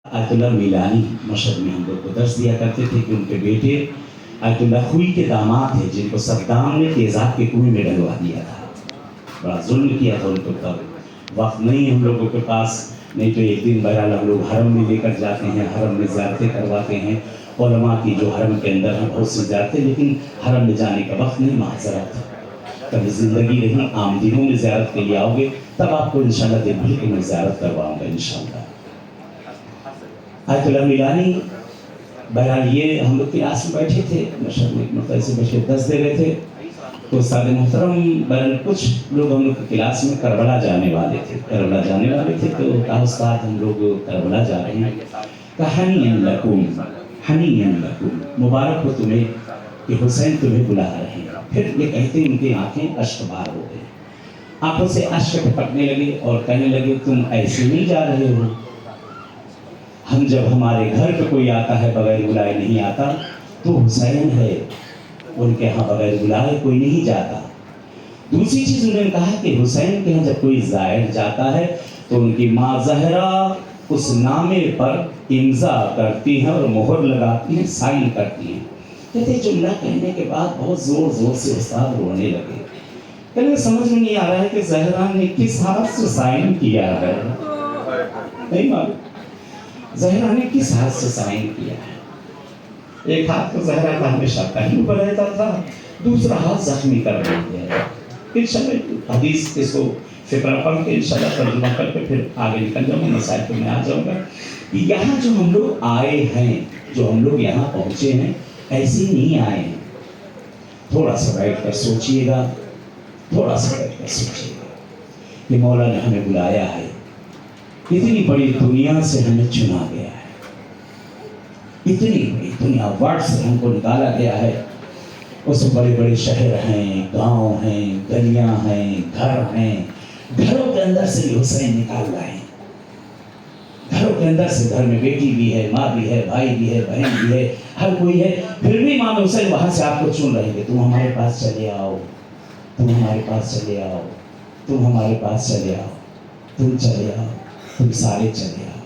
Ayatollah मिलानी Mashhad में हम लोग को दर्स दिया करते थे कि उनके बेटे आयतुल्लाह खुई के दामाद थे जिनको सद्दाम ने तेज़ाब के कुएं में डलवा दिया था। बड़ा जुल्म किया था उनको, तब वक्त नहीं हम लोगों के पास, नहीं तो एक दिन बहरहाल हम लोग हरम में लेकर जाते हैं, हरम में ज़ियारतें करवाते हैं उलमा की जो हरम के अंदर हैं बहुत सी ज़ियारतें, लेकिन हरम में जाने का वक्त नहीं, माज़रत। कभी ज़िंदगी रही आम दिनों में ज़ियारत के लिए आओगे तब आपको इंशाल्लाह दिन भर की मैं ज़ियारत करवाऊँगा इंशाल्लाह। आयतुल्लाह मिलानी बहरहाल ये हम लोग क्लास में बैठे थे, मशहद में एक मरतबा से बैठे 10 दे रहे थे, तो उस्ताद मोहतरम बहरहाल कुछ लोग हम लोग की क्लास में करबला जाने वाले थे, तो कहा उस्ताद हम लोग करबला जा रहे हैं, कहा हनीयन लकुम, मुबारक हो तुम्हें कि हुसैन तुम्हें बुला रहे हैं। फिर ये कहते उनकी आंखें अश्क बार हो गई, आंखों से अश्क टपकने लगे और कहने लगे तुम ऐसे नहीं जा रहे हो, हम जब हमारे घर पे कोई आता है बगैर बुलाए नहीं आता, तो हुसैन है, उनके यहाँ बगैर बुलाए कोई नहीं जाता। दूसरी चीज़ उन्होंने कहा कि हुसैन के यहाँ जब कोई ज़ाहिर जाता है तो उनकी माँ ज़हरा उस नामे पर इम्ज़ा करती हैं और मोहर लगाती हैं, साइन करती हैं। कहते जुमला कहने के बाद बहुत ज़ोर ज़ोर से उस्ताद रोने लगे। कहने समझ में नहीं आ रहा है कि ज़हरा ने किस हाथ से साइन किया है, नहीं मालूम ज़हरा ने किस हाथ से साइन किया है। एक हाथ तो ज़हरा का हमेशा कहीं पर रहता था, दूसरा हाथ जख्मी कर रही है। इंशाल्लाह हदीस के सो फिक्र पढ़ के इंशाल्लाह तर्जुमा करके फिर आगे निकल जाऊँगा, मसाइल पे मैं आ जाऊँगा कि यहाँ जो हम लोग आए हैं, जो हम लोग यहाँ पहुँचे हैं, ऐसे नहीं आए हैं। थोड़ा सा बैठ कर सोचिएगा, थोड़ा सा बैठ कर सोचिएगा कि मौला ने हमें बुलाया है, इतनी बड़ी दुनिया से हमें चुना गया है, इतनी बड़ी दुनिया वर्ल्ड से हमको निकाला गया है। उसमें बड़े बड़े शहर हैं, गांव हैं, गलियां हैं, घर हैं, घरों के अंदर से भी हुसैन निकाल रहे हैं। घरों के अंदर से, घर में बेटी भी है, माँ भी है, भाई भी है, बहन भी है, हर कोई है, फिर भी इमाम हुसैन वहाँ से आपको चुन रहे हैं, तुम हमारे पास चले आओ, तुम हमारे पास चले आओ, तुम हमारे पास चले आओ, तुम चले आओ, तुम सारे चले आओ।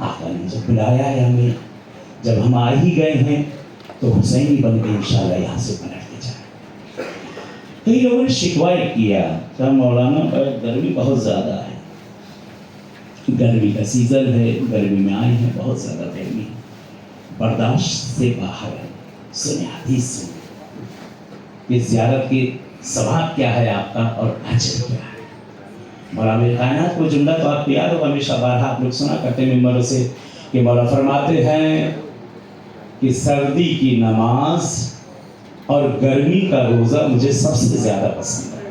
आका ने जब बुलाया है हमें, जब हम आ ही गए हैं तो हुसैनी बन के इंशाल्लाह यहाँ से पलट के जाए। कई लोगों ने शिकवा किया कि मौलाना गर्मी बहुत ज़्यादा है, गर्मी का सीज़न है, गर्मी में आए हैं, बहुत ज़्यादा गर्मी बर्दाश्त से बाहर है। सुने हदीस सुने, इस ज़ियारत की सवाब क्या है आपका और अजर क्या है। मौला कायनात को जुमला तो आपको याद होगा, हमेशा बारहा आप लोग सुना करते मिंबरों से कि मौला फरमाते हैं कि सर्दी की नमाज और गर्मी का रोज़ा मुझे सबसे ज़्यादा पसंद है।